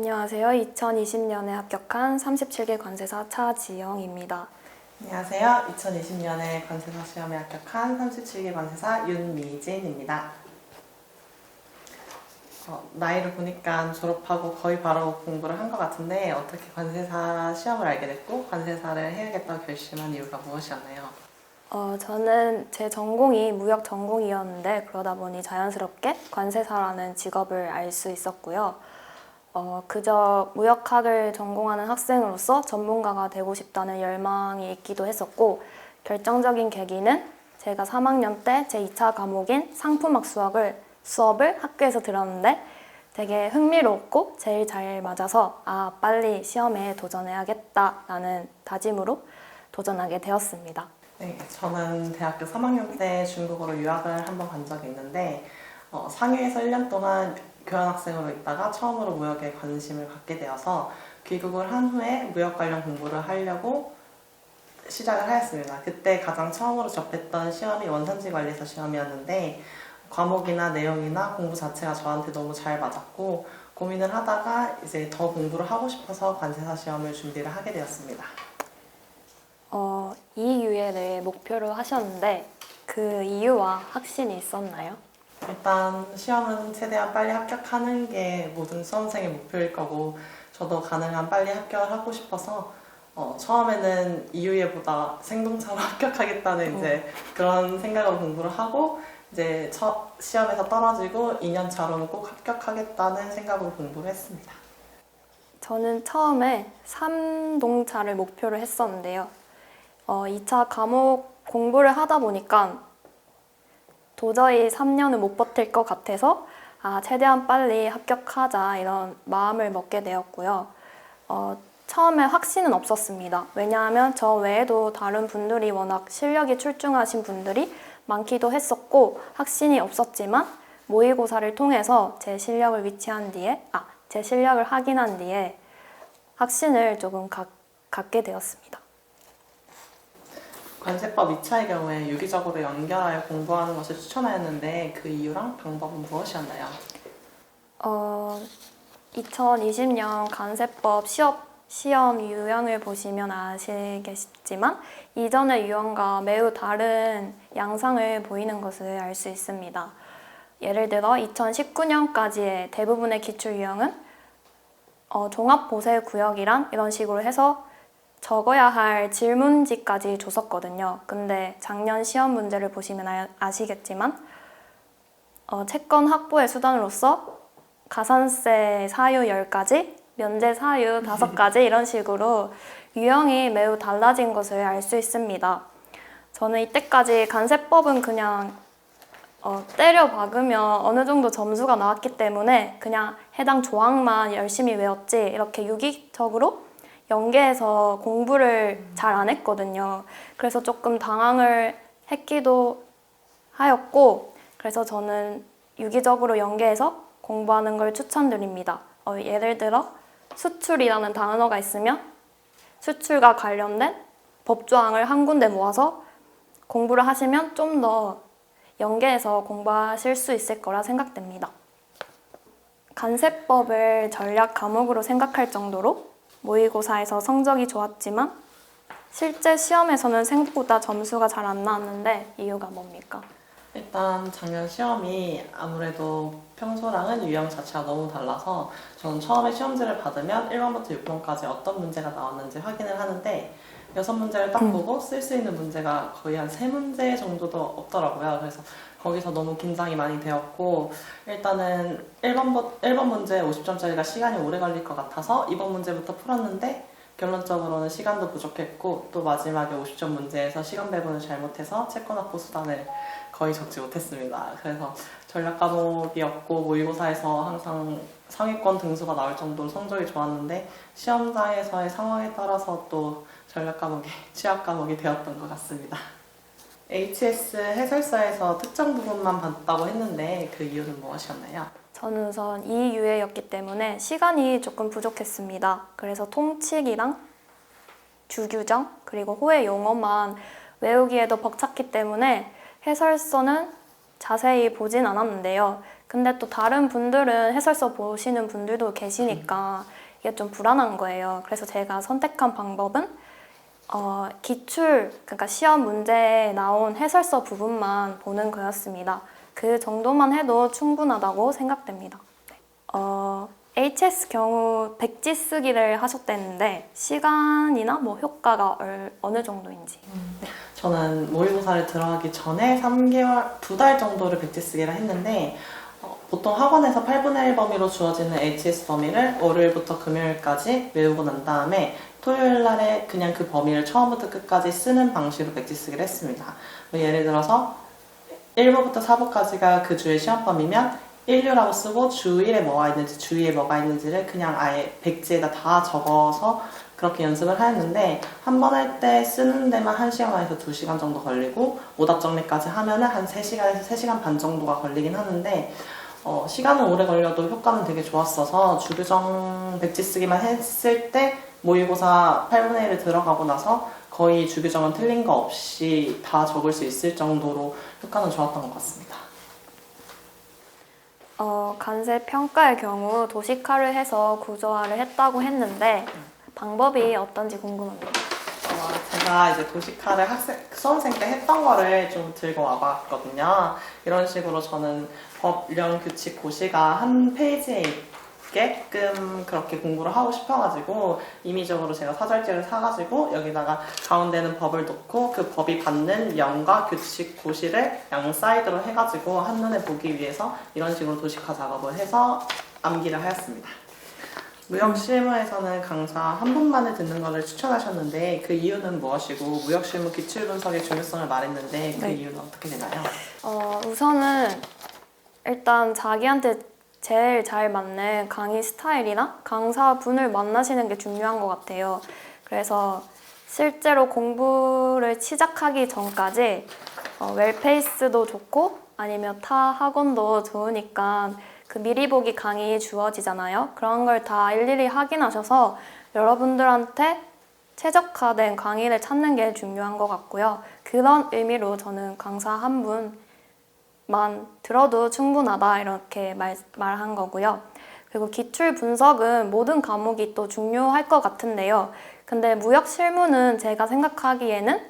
안녕하세요. 2020년에 합격한 37기 관세사 차지영입니다. 안녕하세요. 2020년에 관세사 시험에 합격한 37기 관세사 윤미진입니다. 나이를 보니까 졸업하고 거의 바로 공부를 한 것 같은데 어떻게 관세사 시험을 알게 됐고 관세사를 해야겠다고 결심한 이유가 무엇이었나요? 저는 제 전공이 무역 전공이었는데 그러다 보니 자연스럽게 관세사라는 직업을 알 수 있었고요. 그저 무역학을 전공하는 학생으로서 전문가가 되고 싶다는 열망이 있기도 했었고, 결정적인 계기는 제가 3학년 때 제 2차 과목인 상품학 수업을 학교에서 들었는데 되게 흥미롭고 제일 잘 맞아서 빨리 시험에 도전해야겠다라는 다짐으로 도전하게 되었습니다. 네, 저는 대학교 3학년 때 중국으로 유학을 한번 간 적이 있는데 상해에서 1년 동안 교환학생으로 있다가 처음으로 무역에 관심을 갖게 되어서 귀국을 한 후에 무역 관련 공부를 하려고 시작을 하였습니다. 그때 가장 처음으로 접했던 시험이 원산지 관리사 시험이었는데 과목이나 내용이나 공부 자체가 저한테 너무 잘 맞았고 고민을 하다가 이제 더 공부를 하고 싶어서 관세사 시험을 준비를 하게 되었습니다. 이유에 대해 목표를 하셨는데 그 이유와 확신이 있었나요? 일단 시험은 최대한 빨리 합격하는 게 모든 수험생의 목표일 거고 저도 가능한 빨리 합격을 하고 싶어서 처음에는 이유예보다 생동차로 합격하겠다는 이제 그런 생각으로 공부를 하고 이제 첫 시험에서 떨어지고 2년 차로는 꼭 합격하겠다는 생각으로 공부를 했습니다. 저는 처음에 3동차를 목표로 했었는데요. 2차 과목 공부를 하다 보니까 도저히 3년은 못 버틸 것 같아서 최대한 빨리 합격하자 이런 마음을 먹게 되었고요. 처음에 확신은 없었습니다. 왜냐하면 저 외에도 다른 분들이 워낙 실력이 출중하신 분들이 많기도 했었고 확신이 없었지만 모의고사를 통해서 제 실력을 확인한 뒤에 확신을 조금 갖게 되었습니다. 관세법 2차의 경우에 유기적으로 연결하여 공부하는 것을 추천하였는데 그 이유랑 방법은 무엇이었나요? 2020년 관세법 시험 유형을 보시면 아시겠지만 이전의 유형과 매우 다른 양상을 보이는 것을 알 수 있습니다. 예를 들어 2019년까지의 대부분의 기출 유형은 종합보세구역이란 이런 식으로 해서 적어야 할 질문지까지 줬었거든요. 근데 작년 시험 문제를 보시면 아시겠지만 채권 확보의 수단으로서 가산세 사유 10가지, 면제 사유 5가지 이런 식으로 유형이 매우 달라진 것을 알 수 있습니다. 저는 이때까지 관세법은 그냥 때려 박으면 어느 정도 점수가 나왔기 때문에 그냥 해당 조항만 열심히 외웠지 이렇게 유기적으로 연계해서 공부를 잘 안 했거든요. 그래서 조금 당황을 했기도 하였고 그래서 저는 유기적으로 연계해서 공부하는 걸 추천드립니다. 예를 들어 수출이라는 단어가 있으면 수출과 관련된 법조항을 한 군데 모아서 공부를 하시면 좀 더 연계해서 공부하실 수 있을 거라 생각됩니다. 관세법을 전략 과목으로 생각할 정도로 모의고사에서 성적이 좋았지만 실제 시험에서는 생각보다 점수가 잘 안 나왔는데 이유가 뭡니까? 일단 작년 시험이 아무래도 평소랑은 유형 자체가 너무 달라서 저는 처음에 시험지를 받으면 1번부터 6번까지 어떤 문제가 나왔는지 확인을 하는데 6문제를 딱 보고 쓸 수 있는 문제가 거의 한 3문제 정도도 없더라고요. 그래서 거기서 너무 긴장이 많이 되었고 일단은 1번 문제 50점짜리가 시간이 오래 걸릴 것 같아서 2번 문제부터 풀었는데 결론적으로는 시간도 부족했고 또 마지막에 50점 문제에서 시간 배분을 잘못해서 채권 확보 수단을 거의 적지 못했습니다. 그래서 전략 과목이었고 모의고사에서 항상 상위권 등수가 나올 정도로 성적이 좋았는데 시험장에서의 상황에 따라서 또 전략 과목이 취약 과목이 되었던 것 같습니다. HS 해설서에서 특정 부분만 봤다고 했는데 그 이유는 무엇이었나요? 저는 우선 이 유예였기 때문에 시간이 조금 부족했습니다. 그래서 통칙이랑 주규정 그리고 호의 용어만 외우기에도 벅찼기 때문에 해설서는 자세히 보진 않았는데요. 근데 또 다른 분들은 해설서 보시는 분들도 계시니까 이게 좀 불안한 거예요. 그래서 제가 선택한 방법은 기출, 그러니까 시험 문제에 나온 해설서 부분만 보는 거였습니다. 그 정도만 해도 충분하다고 생각됩니다. HS 경우 백지 쓰기를 하셨다는데 시간이나 뭐 효과가 어느 정도인지. 저는 모의고사를 들어가기 전에 3개월, 2달 정도를 백지 쓰기를 했는데 보통 학원에서 8분의 1 범위로 주어지는 HS 범위를 월요일부터 금요일까지 외우고 난 다음에 토요일 날에 그냥 그 범위를 처음부터 끝까지 쓰는 방식으로 백지 쓰기를 했습니다. 예를 들어서 1부부터 4부까지가 그 주의 시험 범위면 1류라고 쓰고 주 1에 뭐가 있는지 주 2에 뭐가 있는지를 그냥 아예 백지에다 다 적어서 그렇게 연습을 하였는데 한 번 할 때 쓰는 데만 1시간 반에서 2시간 정도 걸리고 오답 정리까지 하면은 한 3시간에서 3시간 반 정도가 걸리긴 하는데 시간은 오래 걸려도 효과는 되게 좋았어서 주규정 백지 쓰기만 했을 때 모의고사 8분의 1을 들어가고 나서 거의 주규정은 틀린 거 없이 다 적을 수 있을 정도로 효과는 좋았던 것 같습니다. 간세 평가의 경우 도식화를 해서 구조화를 했다고 했는데 방법이 어떤지 궁금합니다. 제가 이제 도식화를 수험생 때 했던 거를 좀 들고 와봤거든요. 이런 식으로 저는 법령 규칙 고시가 한 페이지에 있게끔 그렇게 공부를 하고 싶어가지고 임의적으로 제가 사절지를 사가지고 여기다가 가운데는 법을 놓고 그 법이 받는 명과 규칙 고시를 양 사이드로 해가지고 한눈에 보기 위해서 이런 식으로 도식화 작업을 해서 암기를 하였습니다. 무역실무에서는 강사 한 분만에 듣는 것을 추천하셨는데 그 이유는 무엇이고 무역실무 기출분석의 중요성을 말했는데 그 이유는 어떻게 되나요? 우선은 일단 자기한테 제일 잘 맞는 강의 스타일이나 강사분을 만나시는 게 중요한 것 같아요. 그래서 실제로 공부를 시작하기 전까지 웰페이스도 좋고 아니면 타 학원도 좋으니까 그 미리 보기 강의 주어지잖아요. 그런 걸 다 일일이 확인하셔서 여러분들한테 최적화된 강의를 찾는 게 중요한 것 같고요. 그런 의미로 저는 강사 한 분만 들어도 충분하다 이렇게 말한 거고요. 그리고 기출 분석은 모든 과목이 또 중요할 것 같은데요. 근데 무역 실무는 제가 생각하기에는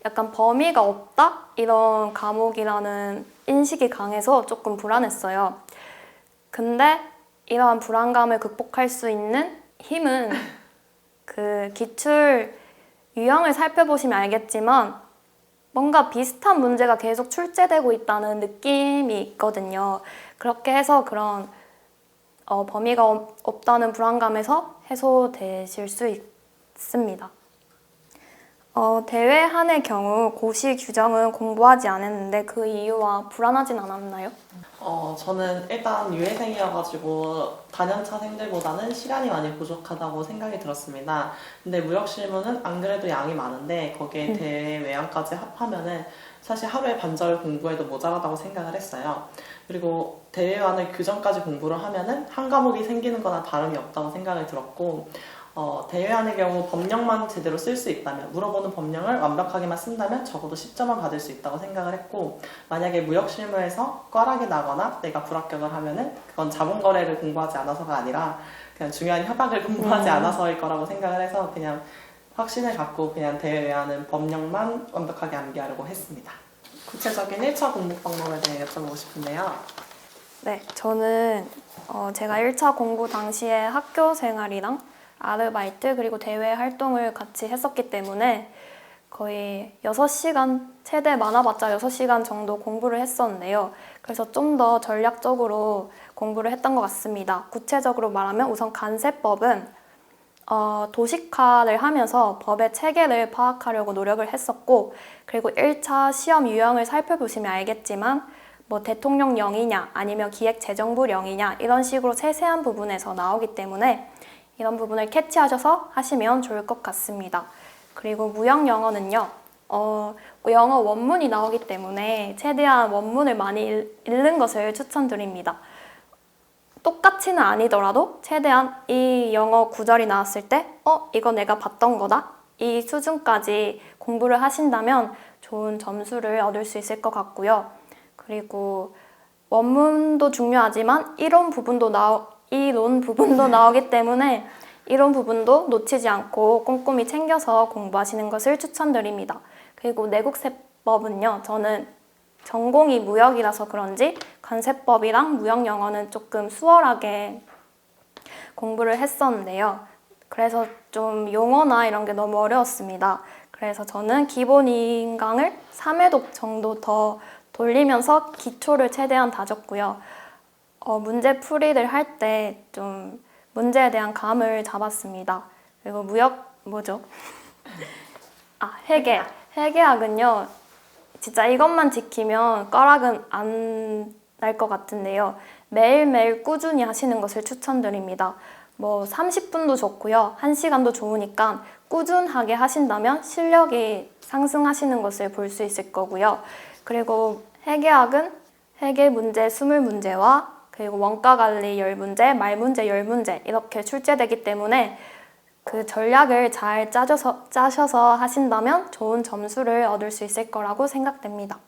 약간 범위가 없다? 이런 과목이라는 인식이 강해서 조금 불안했어요. 근데 이러한 불안감을 극복할 수 있는 힘은 그 기출 유형을 살펴보시면 알겠지만 뭔가 비슷한 문제가 계속 출제되고 있다는 느낌이 있거든요. 그렇게 해서 그런 범위가 없다는 불안감에서 해소되실 수 있습니다. 대회 한의 경우 고시 규정은 공부하지 않았는데 그 이유와 불안하진 않았나요? 저는 일단 유예생이어가지고 단연차생들보다는 시간이 많이 부족하다고 생각이 들었습니다. 근데 무역실무는 안 그래도 양이 많은데 거기에 대회 외양까지 합하면은 사실 하루에 반절 공부해도 모자라다고 생각을 했어요. 그리고 대회와는 규정까지 공부를 하면은 한 과목이 생기는 거나 다름이 없다고 생각이 들었고 대회안의 경우 법령만 제대로 쓸 수 있다면 물어보는 법령을 완벽하게만 쓴다면 적어도 10점은 받을 수 있다고 생각을 했고 만약에 무역실무에서 꽈락이 나거나 내가 불합격을 하면은 그건 자본거래를 공부하지 않아서가 아니라 그냥 중요한 협약을 공부하지 않아서일 거라고 생각을 해서 그냥 확신을 갖고 그냥 대회안은 법령만 완벽하게 암기하려고 했습니다. 구체적인 1차 공부 방법에 대해 여쭤보고 싶은데요. 네, 저는 제가 1차 공부 당시에 학교 생활이랑 아르바이트 그리고 대외 활동을 같이 했었기 때문에 거의 6시간, 최대 많아봤자 6시간 정도 공부를 했었는데요. 그래서 좀 더 전략적으로 공부를 했던 것 같습니다. 구체적으로 말하면 우선 간세법은 도식화를 하면서 법의 체계를 파악하려고 노력을 했었고 그리고 1차 시험 유형을 살펴보시면 알겠지만 뭐 대통령령이냐 아니면 기획재정부령이냐 이런 식으로 세세한 부분에서 나오기 때문에 이런 부분을 캐치하셔서 하시면 좋을 것 같습니다. 그리고 무역 영어는요. 영어 원문이 나오기 때문에 최대한 원문을 많이 읽는 것을 추천드립니다. 똑같이는 아니더라도 최대한 이 영어 구절이 나왔을 때 이거 내가 봤던 거다? 이 수준까지 공부를 하신다면 좋은 점수를 얻을 수 있을 것 같고요. 그리고 원문도 중요하지만 이론 부분도 나오기 때문에 이론 부분도 놓치지 않고 꼼꼼히 챙겨서 공부하시는 것을 추천드립니다. 그리고 내국세법은요, 저는 전공이 무역이라서 그런지 관세법이랑 무역영어는 조금 수월하게 공부를 했었는데요. 그래서 좀 용어나 이런 게 너무 어려웠습니다. 그래서 저는 기본 인강을 3회독 정도 더 돌리면서 기초를 최대한 다졌고요. 문제 풀이를 할 때 좀 문제에 대한 감을 잡았습니다. 그리고 회계학은요, 진짜 이것만 지키면 과락은 안 날 것 같은데요. 매일매일 꾸준히 하시는 것을 추천드립니다. 30분도 좋고요. 1시간도 좋으니까 꾸준하게 하신다면 실력이 상승하시는 것을 볼 수 있을 거고요. 그리고 회계학은 회계 문제 20문제와 그리고 원가 관리 10문제, 말 문제 10문제 이렇게 출제되기 때문에 그 전략을 잘 짜셔서 하신다면 좋은 점수를 얻을 수 있을 거라고 생각됩니다.